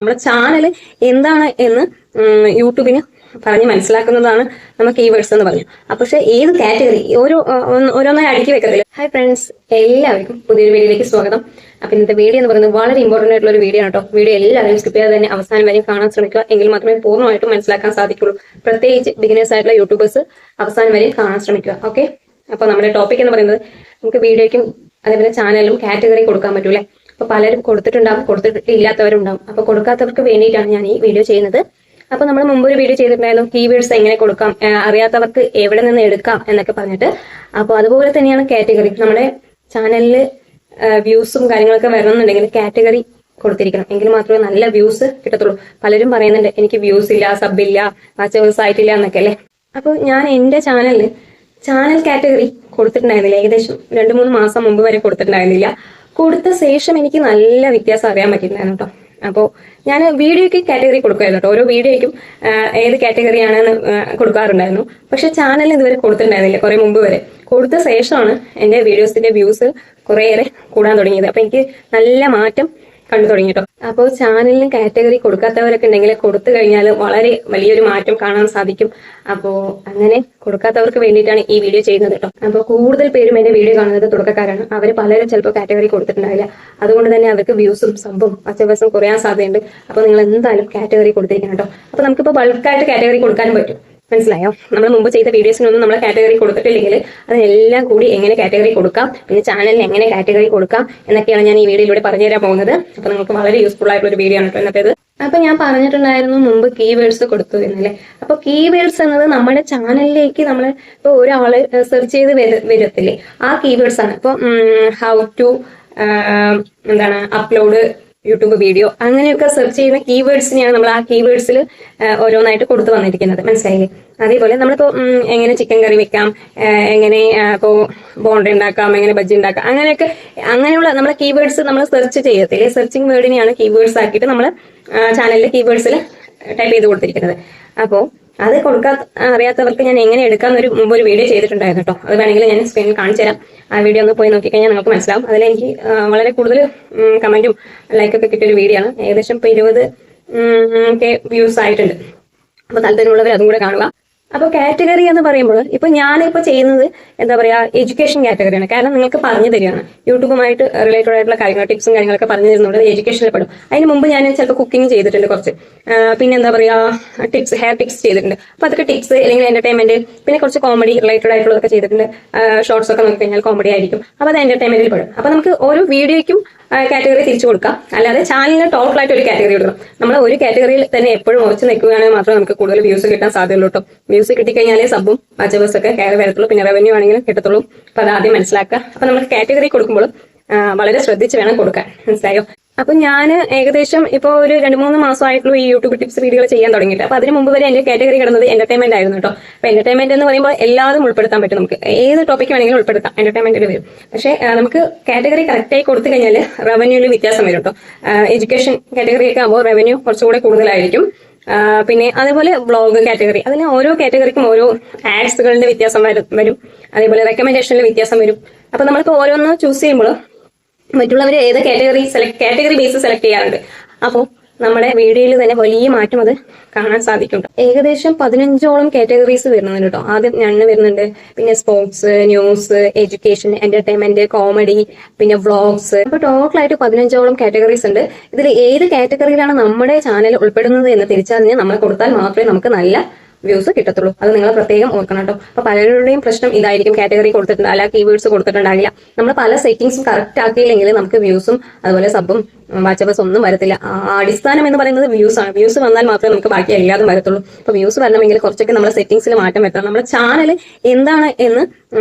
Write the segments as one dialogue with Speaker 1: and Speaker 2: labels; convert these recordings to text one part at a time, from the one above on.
Speaker 1: നമ്മുടെ ചാനൽ എന്താണ് എന്ന് യൂട്യൂബിന് പറഞ്ഞ് മനസ്സിലാക്കുന്നതാണ് നമ്മൾ കീവേഡ്സ് എന്ന് പറഞ്ഞു. പക്ഷെ ഏത് കാറ്റഗറി ഓരോന്നായി അടുക്കി വെക്കത്തില്ല. ഹായ് ഫ്രണ്ട്സ്, എല്ലാവർക്കും പുതിയൊരു വീഡിയോയിലേക്ക് സ്വാഗതം. അപ്പൊ ഇന്നത്തെ വീഡിയോ എന്ന് പറയുന്നത് വളരെ ഇമ്പോർട്ടന്റ് ആയിട്ടുള്ള ഒരു വീഡിയോ ആണ് കേട്ടോ. വീഡിയോ എല്ലാവരും സ്കിപ്പ് ചെയ്യാതെ തന്നെ അവസാനം വരെ കാണാൻ ശ്രമിക്കുക, എങ്കിൽ മാത്രമേ പൂർണ്ണമായിട്ടും മനസ്സിലാക്കാൻ സാധിക്കുള്ളൂ. പ്രത്യേകിച്ച് ബിഗിനേഴ്സ് ആയിട്ടുള്ള യൂട്യൂബേഴ്സ് അവസാനം വരെ കാണാൻ ശ്രമിക്കുക. ഓക്കെ, അപ്പൊ നമ്മുടെ ടോപ്പിക് എന്ന് പറയുന്നത് നമുക്ക് വീഡിയോയ്ക്കും അതേപോലെ ചാനലിലും കാറ്റഗറി കൊടുക്കാൻ പറ്റൂലേ. അപ്പൊ പലരും കൊടുത്തിട്ടുണ്ടാവും, കൊടുത്തിട്ടില്ലാത്തവരുണ്ടാവും. അപ്പൊ കൊടുക്കാത്തവർക്ക് വേണ്ടിയിട്ടാണ് ഞാൻ ഈ വീഡിയോ ചെയ്യുന്നത്. അപ്പൊ നമ്മൾ മുമ്പ് ഒരു വീഡിയോ ചെയ്തിട്ടുണ്ടായിരുന്നു, കീവേഡ്സ് എങ്ങനെ കൊടുക്കാം, അറിയാത്തവർക്ക് എവിടെ നിന്ന് എടുക്കാം എന്നൊക്കെ പറഞ്ഞിട്ട്. അപ്പൊ അതുപോലെ തന്നെയാണ് കാറ്റഗറി. നമ്മുടെ ചാനലിൽ വ്യൂസും കാര്യങ്ങളൊക്കെ വരണമെന്നുണ്ടെങ്കിൽ കാറ്റഗറി കൊടുത്തിരിക്കണം, എങ്കിൽ മാത്രമേ നല്ല വ്യൂസ് കിട്ടത്തുള്ളൂ. പലരും പറയുന്നുണ്ട് എനിക്ക് വ്യൂസ് ഇല്ല, സബ് ഇല്ല, വാച്ചേഴ്സ് ആയിട്ടില്ല എന്നൊക്കെ അല്ലേ. അപ്പോൾ ഞാൻ എൻ്റെ ചാനൽ കാറ്റഗറി കൊടുത്തിട്ടുണ്ടായിരുന്നില്ല. ഏകദേശം 2-3 മാസം മുമ്പ് വരെ കൊടുത്തിട്ടുണ്ടായിരുന്നില്ല. കൊടുത്ത ശേഷം എനിക്ക് നല്ല വ്യത്യാസം അറിയാൻ പറ്റിയിട്ടുണ്ടായിരുന്നു കേട്ടോ. അപ്പോൾ ഞാൻ വീഡിയോയ്ക്ക് കാറ്റഗറി കൊടുക്കുമായിരുന്നു കേട്ടോ. ഓരോ വീഡിയോയ്ക്കും ഏത് കാറ്റഗറിയാണെന്ന് കൊടുക്കാറുണ്ടായിരുന്നു. പക്ഷെ ചാനലിൽ ഇതുവരെ കൊടുത്തിട്ടുണ്ടായിരുന്നില്ല, കുറെ മുമ്പ് വരെ. കൊടുത്ത ശേഷമാണ് എൻ്റെ വീഡിയോസിന്റെ വ്യൂസ് കുറേയേറെ കൂടാൻ തുടങ്ങിയത്. അപ്പൊ എനിക്ക് നല്ല മാറ്റം കണ്ടു തുടങ്ങി കേട്ടോ. അപ്പോൾ ചാനലിന് കാറ്റഗറി കൊടുക്കാത്തവരൊക്കെ ഉണ്ടെങ്കിൽ കൊടുത്തു കഴിഞ്ഞാൽ വളരെ വലിയൊരു മാറ്റം കാണാൻ സാധിക്കും. അപ്പോൾ അങ്ങനെ കൊടുക്കാത്തവർക്ക് വേണ്ടിയിട്ടാണ് ഈ വീഡിയോ ചെയ്യുന്നത് കേട്ടോ. അപ്പോൾ കൂടുതൽ പേരും എന്റെ വീഡിയോ കാണുന്നത് തുടക്കക്കാരാണ്. അവർ പലരും ചിലപ്പോൾ കാറ്റഗറി കൊടുത്തിട്ടുണ്ടാവില്ല. അതുകൊണ്ട് തന്നെ അവർക്ക് വ്യൂസും സബും വാച്ചേഴ്സും കുറയാൻ സാധ്യതയുണ്ട്. അപ്പോൾ നിങ്ങൾ എന്തായാലും കാറ്റഗറി കൊടുത്തിരിക്കണം കേട്ടോ. അപ്പോൾ നമുക്കിപ്പോൾ ബൾക്കായിട്ട് കാറ്റഗറി കൊടുക്കാനും പറ്റും. മനസ്സിലായോ? നമ്മൾ മുമ്പ് ചെയ്ത വീഡിയോസിനൊന്നും നമ്മൾ കാറ്റഗറി കൊടുത്തിട്ടില്ലെങ്കിൽ അതിനെല്ലാം കൂടി എങ്ങനെ കാറ്റഗറി കൊടുക്കാം, പിന്നെ ചാനലിന് എങ്ങനെ കാറ്റഗറി കൊടുക്കാം എന്നൊക്കെയാണ് ഞാൻ ഈ വീഡിയോയിലൂടെ പറഞ്ഞുതരാൻ പോകുന്നത്. അപ്പൊ നിങ്ങൾക്ക് വളരെ യൂസ്ഫുൾ ആയിട്ടുള്ള ഒരു വീഡിയോ ആണ് കേട്ടോ ഇന്നത്തേത്. അപ്പൊ ഞാൻ പറഞ്ഞിട്ടുണ്ടായിരുന്നു മുമ്പ് കീവേഡ്സ് കൊടുത്തു എന്നല്ലേ. അപ്പൊ കീവേഡ്സ് എന്നത് നമ്മുടെ ചാനലിലേക്ക് നമ്മൾ ഇപ്പൊ ഒരാള് സെർച്ച് ചെയ്ത് വരത്തില്ലേ, ആ കീവേഡ്സ് ആണ്. ഇപ്പൊ how to upload YouTube video അങ്ങനെയൊക്കെ സെർച്ച് ചെയ്യുന്ന കീവേഡ്സിനെയാണ് നമ്മൾ ആ കീവേഡ്സിൽ ഓരോന്നായിട്ട് കൊടുത്തു വന്നിരിക്കുന്നത്. മനസ്സിലായില്ലേ? അതേപോലെ നമ്മളിപ്പോ എങ്ങനെ ചിക്കൻ കറി വെക്കാം, എങ്ങനെ ഇപ്പോ ബോണ്ട ഉണ്ടാക്കാം, എങ്ങനെ ബജ്ജി ഉണ്ടാക്കാം, അങ്ങനെയുള്ള നമ്മളെ കീവേഡ്സ് നമ്മൾ സെർച്ച് ചെയ്യത്തില്ലേ. സെർച്ചിങ് വേർഡിനെയാണ് കീവേഡ്സ് ആക്കിയിട്ട് നമ്മൾ ചാനലിൽ കീവേഡ്സിൽ ടൈപ്പ് ചെയ്ത് കൊടുത്തിരിക്കുന്നത്. അപ്പോൾ അത് അറിയാത്തവർക്ക് ഞാൻ എങ്ങനെ എടുക്കാമെന്നൊരു മുമ്പ് ഒരു വീഡിയോ ചെയ്തിട്ടുണ്ടായിരുന്നു കേട്ടോ. അത് വേണമെങ്കിൽ ഞാൻ സ്ക്രീനിൽ കാണിച്ചു തരാം. ആ വീഡിയോ ഒന്ന് പോയി നോക്കിക്കഴിഞ്ഞാൽ നിങ്ങൾക്ക് മനസ്സിലാവും. അതിലെനിക്ക് വളരെ കൂടുതൽ കമന്റും ലൈക്കൊക്കെ കിട്ടിയൊരു വീഡിയോ ആണ്. ഏകദേശം ഇപ്പൊ 20K വ്യൂസ് ആയിട്ടുണ്ട്. അപ്പൊ താല്പര്യമുള്ളവർ അതും കൂടെ കാണുക. അപ്പോൾ കാറ്റഗറി എന്ന് പറയുമ്പോൾ ഇപ്പൊ ഞാനിപ്പോ ചെയ്യുന്നത് എന്താ പറയാ, എഡ്യൂക്കേഷൻ കാറ്റഗറിയാണ്. കാരണം നിങ്ങൾക്ക് പറഞ്ഞു തരികയാണ്, യൂട്യൂബുമായിട്ട് റിലേറ്റഡ് ആയിട്ടുള്ള കാര്യങ്ങൾ, ടിപ്സും കാര്യങ്ങളൊക്കെ പറഞ്ഞു തരുന്നുണ്ട്. എഡ്യൂക്കേഷനിൽ പെടും. അതിന് മുമ്പ് ഞാൻ ചിലപ്പോൾ കുക്കിംഗ് ചെയ്തിട്ടുണ്ട് കുറച്ച്, പിന്നെ എന്താ പറയാ ടിപ്സ്, ഹെയർ ടിപ്സ് ചെയ്തിട്ടുണ്ട്. അപ്പൊ അതൊക്കെ ടിപ്സ് അല്ലെങ്കിൽ എന്റർടൈൻമെന്റ്, പിന്നെ കുറച്ച് കോമഡി റിലേറ്റഡ് ആയിട്ടുള്ളതൊക്കെ ചെയ്തിട്ടുണ്ട്. ഷോർട്സ് ഒക്കെ നോക്കി കഴിഞ്ഞാൽ കോമഡി ആയിരിക്കും. അപ്പൊ അത് എന്റർടൈൻമെന്റിൽ പെടും. അപ്പൊ നമുക്ക് ഓരോ വീഡിയോയ്ക്കും കാറ്റഗറി തിരിച്ചു കൊടുക്കാം. അല്ലാതെ ചാനലിന് ടോട്ടലായിട്ട് ഒരു കാറ്റഗറി കൊടുക്കണം. നമ്മൾ ഒരു കാറ്റഗറിയിൽ തന്നെ എപ്പോഴും ഉറച്ചു നിൽക്കുകയാണെങ്കിൽ മാത്രമേ നമുക്ക് കൂടുതൽ വ്യൂസ് കിട്ടാൻ സാധ്യതയുള്ളൂ കേട്ടോ. വ്യൂസ് കിട്ടിക്കഴിഞ്ഞാലേ സബും വാച്ചേഴ്സ് ഒക്കെ കയറി വരത്തുള്ളൂ, പിന്നെ റവന്യൂ ആണെങ്കിലും കിട്ടത്തുള്ളൂ. അപ്പൊ അത് ആദ്യം മനസ്സിലാക്കുക. അപ്പൊ നമുക്ക് കാറ്റഗറി കൊടുക്കുമ്പോൾ വളരെ ശ്രദ്ധിച്ച് വേണം കൊടുക്കാൻ. മനസ്സിലായോ? അപ്പൊ ഞാൻ ഏകദേശം ഇപ്പോൾ ഒരു 2-3 മാസമായിട്ടുള്ള ഈ യൂട്യൂബ് ടിപ്സ് വീഡിയോകൾ ചെയ്യാൻ തുടങ്ങിയിട്ട്. അപ്പൊ അതിന് മുമ്പ് വരെ എന്റെ കാറ്റഗറി കിടന്നത് എന്റർടൈൻമെന്റ് ആയിരുന്നു കേട്ടോ. അപ്പൊ എന്റർടൈൻമെന്റ് എന്ന് പറയുമ്പോൾ എല്ലാവരും ഉൾപ്പെടുത്താൻ പറ്റും. നമുക്ക് ഏത് ടോപ്പിക് വേണമെങ്കിലും ഉൾപ്പെടുത്താം, എന്റർടൈൻമെന്റിൽ വരും. പക്ഷേ നമുക്ക് കാറ്റഗറി കറക്റ്റായി കൊടുത്തു കഴിഞ്ഞാൽ റവന്യൂവിൽ വ്യത്യാസം വരും കേട്ടോ. എഡ്യൂക്കേഷൻ കാറ്റഗറി ഒക്കെ ആകുമ്പോൾ റവന്യൂ കുറച്ചുകൂടെ കൂടുതലായിരിക്കും. പിന്നെ അതേപോലെ വ്ളോഗ് കാറ്റഗറി, അതിന് ഓരോ കാറ്റഗറിക്കും ഓരോ ആഡ്സുകളുടെ വ്യത്യാസം വരും. അതേപോലെ റെക്കമെൻഡേഷനിൽ വ്യത്യാസം വരും. അപ്പൊ നമ്മളിപ്പോൾ ഓരോന്ന് ചൂസ് ചെയ്യുമ്പോൾ മറ്റുള്ളവർ ഏത് കാറ്റഗറി ബേസ് സെലക്ട് ചെയ്യാറുണ്ട്. അപ്പോൾ നമ്മുടെ വീഡിയോയിൽ തന്നെ വലിയ മാറ്റം അത് കാണാൻ സാധിക്കും. ഏകദേശം 15ഓളം കാറ്റഗറീസ് വരുന്നുണ്ട് കേട്ടോ. ആദ്യം ഞണ്ണ് വരുന്നുണ്ട്, പിന്നെ sports, news, education, entertainment, comedy, പിന്നെ വ്ളോഗ്സ്. അപ്പൊ ടോട്ടലായിട്ട് 15ഓളം കാറ്റഗറീസ് ഉണ്ട്. ഇതിൽ ഏത് കാറ്റഗറിയിലാണ് നമ്മുടെ ചാനൽ ഉൾപ്പെടുന്നത് എന്ന് തിരിച്ചറിഞ്ഞ് നമ്മൾ കൊടുത്താൽ മാത്രമേ നമുക്ക് നല്ല വ്യൂസ് കിട്ടത്തുള്ളൂ. അത് നിങ്ങൾ പ്രത്യേകം ഓർക്കണം കേട്ടോ. അപ്പൊ പലരുടെയും പ്രശ്നം ഇതായിരിക്കും, കാറ്റഗറി കൊടുത്തിട്ടുണ്ട് അല്ല കീവേഡ്സ് കൊടുത്തിട്ടുണ്ടാകില്ല. നമ്മൾ പല സെറ്റിംഗ്സും കറക്റ്റ് ആക്കിയില്ലെങ്കിൽ നമുക്ക് വ്യൂസും അതുപോലെ സബും വാച്ചേഴ്സ് ഒന്നും വരത്തില്ല. അടിസ്ഥാനം എന്ന് പറയുന്നത് വ്യൂസ് ആണ്. വ്യൂസ് വന്നാൽ മാത്രമേ നമുക്ക് ബാക്കി എല്ലാതും വരത്തുള്ളൂ. അപ്പൊ വ്യൂസ് വരണമെങ്കിൽ കുറച്ചൊക്കെ നമ്മുടെ സെറ്റിംഗ്സിൽ മാറ്റം വരുത്തണം. നമ്മുടെ ചാനൽ എന്താണ് എന്ന്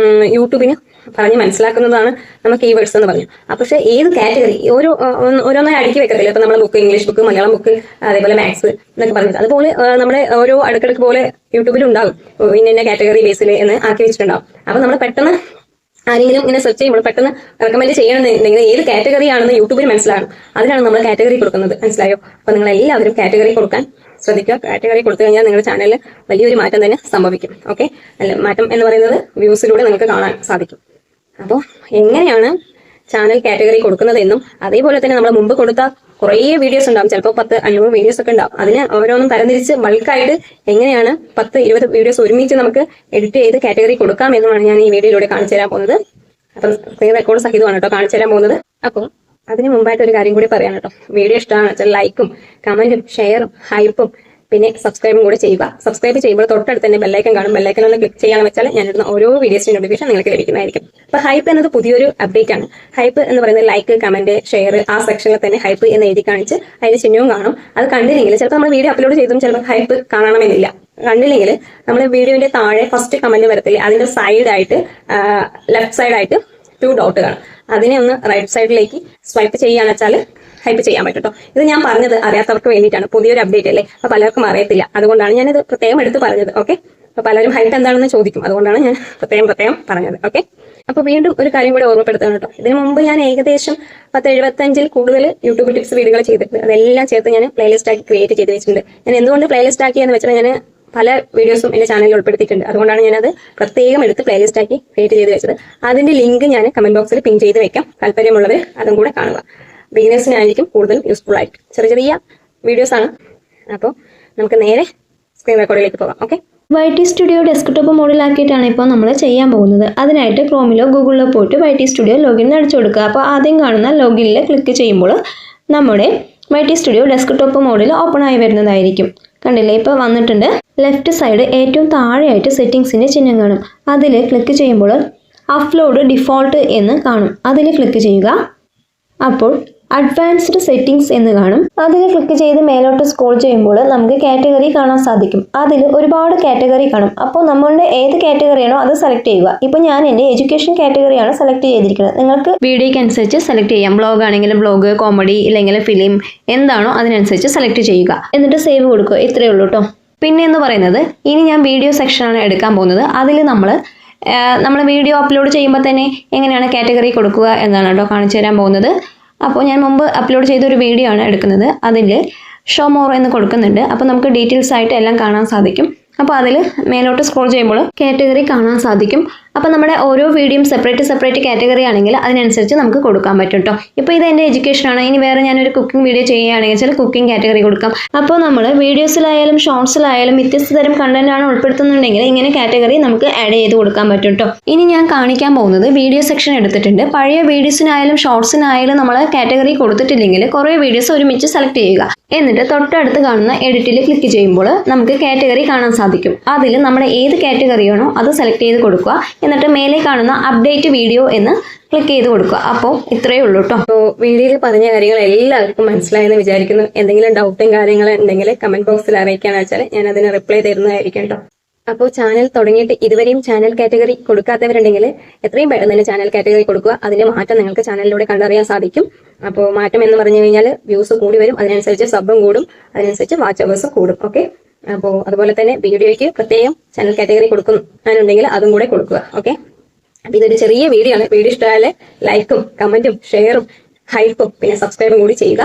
Speaker 1: യൂട്യൂബിന് പറഞ്ഞ് മനസ്സിലാക്കുന്നതാണ് നമ്മൾ കീവേഡ്സ് എന്ന് പറഞ്ഞു. പക്ഷെ ഏത് കാറ്റഗറി ഓരോന്നായി അടുക്കി വെക്കത്തില്ല. ഇപ്പൊ നമ്മുടെ book, English book, Malayalam book, അതേപോലെ മാത്സ് എന്നൊക്കെ പറഞ്ഞിട്ട് അതുപോലെ നമ്മുടെ ഓരോ അടുക്കടുക്ക് പോലെ യൂട്യൂബിൽ ഉണ്ടാകും ഇന്ന കാറ്റഗറി ബേസിൽ എന്ന് ആക്കി വെച്ചിട്ടുണ്ടാവും. അപ്പൊ നമ്മൾ പെട്ടെന്ന് ആരെങ്കിലും ഇങ്ങനെ സെർച്ച് ചെയ്യുമ്പോൾ പെട്ടെന്ന് റെക്കമെൻഡ് ചെയ്യണമെന്നുണ്ടെങ്കിൽ ഏത് കാറ്റഗറി ആണെന്ന് യൂട്യൂബിൽ മനസ്സിലാകും. അതിനാണ് നമ്മൾ കാറ്റഗറി കൊടുക്കുന്നത്. മനസ്സിലായോ? അപ്പൊ നിങ്ങൾ എല്ലാവരും കാറ്റഗറി കൊടുക്കാൻ ശ്രദ്ധിക്കുക. കാറ്റഗറി കൊടുത്തു കഴിഞ്ഞാൽ നിങ്ങളുടെ ചാനലിൽ വലിയൊരു മാറ്റം തന്നെ സംഭവിക്കും. ഓക്കെ, മാറ്റം എന്ന് പറയുന്നത് വ്യൂസിലൂടെ നിങ്ങൾക്ക് കാണാൻ സാധിക്കും. അപ്പോൾ എങ്ങനെയാണ് ചാനൽ കാറ്റഗറി കൊടുക്കുന്നതെന്നും അതേപോലെ തന്നെ നമ്മൾ മുമ്പ് കൊടുത്ത കുറേ വീഡിയോസ് ഉണ്ടാവും, ചിലപ്പോൾ 10-500 വീഡിയോസ് ഒക്കെ ഉണ്ടാവും. അതിന് ഓരോന്നും തരംതിരിച്ച് ബൾക്കായിട്ട് എങ്ങനെയാണ് 10-20 വീഡിയോസ് ഒരുമിച്ച് നമുക്ക് എഡിറ്റ് ചെയ്ത് കാറ്റഗറി കൊടുക്കാം എന്നുമാണ് ഞാൻ ഈ വീഡിയോയിലൂടെ കാണിച്ചു തരാൻ പോകുന്നത്. അപ്പം സ്ക്രീൻ റെക്കോർഡ് സഹിതമാണ് കേട്ടോ കാണിച്ചു തരാൻ പോകുന്നത്. അപ്പോൾ അതിന് മുമ്പായിട്ട് ഒരു കാര്യം കൂടി പറയാം കേട്ടോ. വീഡിയോ ഇഷ്ടമാണ് വെച്ചാൽ ലൈക്കും കമന്റും ഷെയറും ഹൈപ്പും പിന്നെ സബ്സ്ക്രൈബും കൂടെ ചെയ്യുക. സബ്സ്ക്രൈബ് ചെയ്യുമ്പോൾ തൊട്ടടുത്ത് തന്നെ ബെല്ലൈക്കൻ കാണും. ബെല്ലൈക്കൻ ഒന്ന് ക്ലിക്ക് ചെയ്യാന്ന് വെച്ചാൽ ഞാനിടുന്ന ഓരോ വീഡിയോസിന്റെ നോട്ടിഫിക്കേഷൻ നിങ്ങൾക്ക് ലഭിക്കുന്നതായിരിക്കും. അപ്പൊ ഹൈപ്പ് എന്നത് പുതിയൊരു അപ്ഡേറ്റ് ആണ്. ഹൈപ്പ് എന്ന് പറയുന്നത് ലൈക്ക് കമന്റ് ഷെയർ ആ സെക്ഷനിൽ തന്നെ ഹൈപ്പ് എന്ന് എഴുതി കാണിച്ച് അതിന്റെ ചിഹ്നവും കാണും. അത് കണ്ടില്ലെങ്കിൽ ചിലപ്പോൾ നമ്മൾ വീഡിയോ അപ്ലോഡ് ചെയ്തും ചിലപ്പോൾ ഹൈപ്പ് കാണണമെന്നില്ല. കണ്ടില്ലെങ്കിൽ നമ്മൾ വീഡിയോന്റെ താഴെ ഫസ്റ്റ് കമന്റ് വരത്തില്ലേ, അതിന്റെ സൈഡായിട്ട് ലെഫ്റ്റ് സൈഡായിട്ട് 2 ഡോട്ട് കാണും. അതിനെ ഒന്ന് റൈറ്റ് സൈഡിലേക്ക് സ്വൈപ്പ് ചെയ്യാന്ന് വെച്ചാൽ ഹൈപ്പ് ചെയ്യാൻ പറ്റും കേട്ടോ. ഇത് ഞാൻ പറഞ്ഞത് അറിയാത്തവർക്ക് വേണ്ടിയിട്ടാണ്, പുതിയൊരു അപ്ഡേറ്റ് അല്ലേ, അപ്പൊ പലർക്കും അറിയത്തില്ല. അതുകൊണ്ടാണ് ഞാനിത് പ്രത്യേകം എടുത്ത് പറഞ്ഞത്. ഓക്കെ, അപ്പൊ പലരും ഹൈപ്പ് എന്താണെന്ന് ചോദിക്കും, അതുകൊണ്ടാണ് ഞാൻ പ്രത്യേകം പറഞ്ഞത്. ഓക്കെ, അപ്പൊ വീണ്ടും ഒരു കാര്യം കൂടെ ഓർമ്മപ്പെടുത്തണം കേട്ടോ. ഇതിനു മുമ്പ് ഞാൻ ഏകദേശം 10-75 കൂടുതൽ യൂട്യൂബ് ടിപ്സ് വീഡിയോകൾ ചെയ്തിട്ടുണ്ട്. അതെല്ലാം ചേർത്ത് ഞാൻ പ്ലേലിസ്റ്റ് ആക്കി ക്രിയേറ്റ് ചെയ്ത് വെച്ചിട്ടുണ്ട്. ഞാൻ എന്തുകൊണ്ട് പ്ലേലിസ്റ്റ് ആക്കിയെന്ന് വെച്ചാൽ ഞാൻ പല വീഡിയോസും എന്റെ ചാനലിൽ ഉൾപ്പെടുത്തിയിട്ടുണ്ട്. അതുകൊണ്ടാണ് ഞാനത് പ്രത്യേകം എടുത്ത് പ്ലേലിസ്റ്റ് ആക്കി ക്രിയേറ്റ് ചെയ്ത് വെച്ചത്. അതിന്റെ ലിങ്ക് ഞാൻ കമന്റ് ബോക്സിൽ പിൻ ചെയ്ത് വെക്കാം. താല്പര്യമുള്ളവർ അതും കൂടെ കാണുക. ബിഗിനേഴ്സിനായിരിക്കും കൂടുതൽ യൂസ്ഫുൾ ആയിട്ട്. ചെറിയ വീഡിയോസ് ആണ്. അപ്പോൾ നമുക്ക് നേരെ സ്ക്രീൻ റെക്കോർഡിലേക്ക് പോകാം. ഓക്കെ,
Speaker 2: YT സ്റ്റുഡിയോ ഡെസ്ക്ടോപ്പ് മോഡിലാക്കിയിട്ടാണ് ഇപ്പോൾ നമ്മൾ ചെയ്യാൻ പോകുന്നത്. അതിനായിട്ട് ക്രോമിലോ ഗൂഗിളിലോ പോയിട്ട് YT സ്റ്റുഡിയോ ലോഗിൻ അടിച്ചു കൊടുക്കുക. അപ്പോൾ ആദ്യം കാണുന്ന ലോഗിനിൽ ക്ലിക്ക് ചെയ്യുമ്പോൾ നമ്മുടെ YT സ്റ്റുഡിയോ ഡെസ്ക്ടോപ്പ് മോഡിൽ ഓപ്പൺ ആയി വരുന്നതായിരിക്കും. കണ്ടില്ലേ, ഇപ്പോൾ വന്നിട്ടുണ്ട്. ലെഫ്റ്റ് സൈഡ് ഏറ്റവും താഴെയായിട്ട് സെറ്റിംഗ്സിൻ്റെ ചിഹ്നം കാണും. അതിൽ ക്ലിക്ക് ചെയ്യുമ്പോൾ അപ്ലോഡ് ഡിഫോൾട്ട് എന്ന് കാണും. അതിൽ ക്ലിക്ക് ചെയ്യുക. അപ്പോൾ അഡ്വാൻസ്ഡ് സെറ്റിംഗ്സ് എന്ന് കാണും. അതിൽ ക്ലിക്ക് ചെയ്ത് മേലോട്ട് സ്ക്രോൾ ചെയ്യുമ്പോൾ നമുക്ക് കാറ്റഗറി കാണാൻ സാധിക്കും. അതിൽ ഒരുപാട് കാറ്റഗറി കാണും. അപ്പോൾ നമ്മളുടെ ഏത് കാറ്റഗറിയാണോ അത് സെലക്ട് ചെയ്യുക. ഇപ്പോൾ ഞാൻ എൻ്റെ എഡ്യൂക്കേഷൻ കാറ്റഗറിയാണ് സെലക്ട് ചെയ്തിരിക്കുന്നത്. നിങ്ങൾക്ക് വീഡിയോയ്ക്ക് അനുസരിച്ച് സെലക്ട് ചെയ്യാം. ബ്ലോഗ് ആണെങ്കിൽ ബ്ലോഗ്, കോമഡി ഇല്ലെങ്കിൽ ഫിലിം, എന്താണോ അതിനനുസരിച്ച് സെലക്ട് ചെയ്യുക. എന്നിട്ട് സേവ് കൊടുക്കുക. ഇത്രയേ ഉള്ളൂ കേട്ടോ. പിന്നെ എന്ന് പറയുന്നത് ഇനി ഞാൻ വീഡിയോ സെക്ഷനാണ് എടുക്കാൻ പോകുന്നത്. അതിൽ നമ്മൾ വീഡിയോ അപ്ലോഡ് ചെയ്യുമ്പോൾ തന്നെ എങ്ങനെയാണ് കാറ്റഗറി കൊടുക്കുക എന്നാണ് കേട്ടോ കാണിച്ചു തരാൻ പോകുന്നത്. അപ്പോൾ ഞാൻ മുമ്പ് അപ്ലോഡ് ചെയ്തൊരു വീഡിയോ ആണ് എടുക്കുന്നത്. അതിൽ ഷോ മോർ എന്ന് കൊടുക്കുന്നുണ്ട്. അപ്പോൾ നമുക്ക് ഡീറ്റെയിൽസ് ആയിട്ട് എല്ലാം കാണാൻ സാധിക്കും. അപ്പോൾ അതിൽ മേലോട്ട് സ്ക്രോൾ ചെയ്യുമ്പോൾ കാറ്റഗറി കാണാൻ സാധിക്കും. അപ്പോൾ നമ്മുടെ ഓരോ വീഡിയോയും സെപ്പറേറ്റ് കാറ്റഗറി ആണെങ്കിൽ അതിനനുസരിച്ച് നമുക്ക് കൊടുക്കാൻ പറ്റും കേട്ടോ. ഇപ്പോൾ ഇത് എൻ്റെ എഡ്യൂക്കേഷനാണ്. ഇനി വേറെ ഞാനൊരു കുക്കിംഗ് വീഡിയോ ചെയ്യുകയാണെങ്കിൽ ചില കുക്കിംഗ് കാറ്റഗറി കൊടുക്കാം. അപ്പോൾ നമ്മൾ വീഡിയോസിലായാലും ഷോർട്സിലായാലും വ്യത്യസ്ത തരം കണ്ടന്റ് ആണ് ഉൾപ്പെടുത്തുന്നുണ്ടെങ്കിൽ ഇങ്ങനെ കാറ്റഗറി നമുക്ക് ആഡ് ചെയ്ത് കൊടുക്കാൻ പറ്റും കേട്ടോ. ഇനി ഞാൻ കാണിക്കാൻ പോകുന്നത് വീഡിയോ സെക്ഷൻ എടുത്തിട്ടുണ്ട്. പഴയ വീഡിയോസിനായാലും ഷോർട്സിനായാലും നമ്മൾ കാറ്റഗറി കൊടുത്തിട്ടില്ലെങ്കിൽ കുറേ വീഡിയോസ് ഒരുമിച്ച് സെലക്ട് ചെയ്യുക. എന്നിട്ട് തൊട്ടടുത്ത് കാണുന്ന എഡിറ്റിൽ ക്ലിക്ക് ചെയ്യുമ്പോൾ നമുക്ക് കാറ്റഗറി കാണാൻ സാധിക്കും. അതിൽ നമ്മുടെ ഏത് കാറ്റഗറിയാണോ അത് സെലക്ട് ചെയ്ത് കൊടുക്കുക. എന്നിട്ട് മേലെ കാണുന്ന അപ്ഡേറ്റ് വീഡിയോ എന്ന് ക്ലിക്ക് ചെയ്ത് കൊടുക്കുക. അപ്പോൾ ഇത്രയേ ഉള്ളൂ കേട്ടോ.
Speaker 1: അപ്പോൾ വീഡിയോയിൽ പറഞ്ഞ കാര്യങ്ങൾ എല്ലാവർക്കും മനസ്സിലായെന്ന് വിചാരിക്കുന്നു. എന്തെങ്കിലും ഡൗട്ടും കാര്യങ്ങളും ഉണ്ടെങ്കിൽ കമന്റ് ബോക്സിൽ അറിയിക്കാന്ന് വെച്ചാൽ ഞാൻ അതിന് റിപ്ലൈ തരുന്നതായിരിക്കും കേട്ടോ. അപ്പോൾ ചാനൽ തുടങ്ങിയിട്ട് ഇതുവരെയും ചാനൽ കാറ്റഗറി കൊടുക്കാത്തവരുണ്ടെങ്കിൽ എത്രയും പെട്ടെന്ന് തന്നെ ചാനൽ കാറ്റഗറി കൊടുക്കുക. അതിന്റെ മാറ്റം നിങ്ങൾക്ക് ചാനലിലൂടെ കണ്ടറിയാൻ സാധിക്കും. അപ്പോൾ മാറ്റം എന്ന് പറഞ്ഞു കഴിഞ്ഞാൽ വ്യൂസ് കൂടി വരും, അതിനനുസരിച്ച് സബും കൂടും, അതിനനുസരിച്ച് വാച്ച് അവേഴ്സും കൂടും. ഓക്കെ, അപ്പോൾ അതുപോലെ തന്നെ വീഡിയോയ്ക്ക് പ്രത്യേകം ചാനൽ കാറ്റഗറി കൊടുക്കുന്നുണ്ടെങ്കിൽ അതും കൂടെ കൊടുക്കുക. ഓക്കെ, അപ്പൊ ഇതൊരു ചെറിയ വീഡിയോ ആണ്. വീഡിയോ ഇഷ്ടമായാൽ ലൈക്കും കമന്റും ഷെയറും ഹൈപ്പും പിന്നെ സബ്സ്ക്രൈബും കൂടി ചെയ്യുക.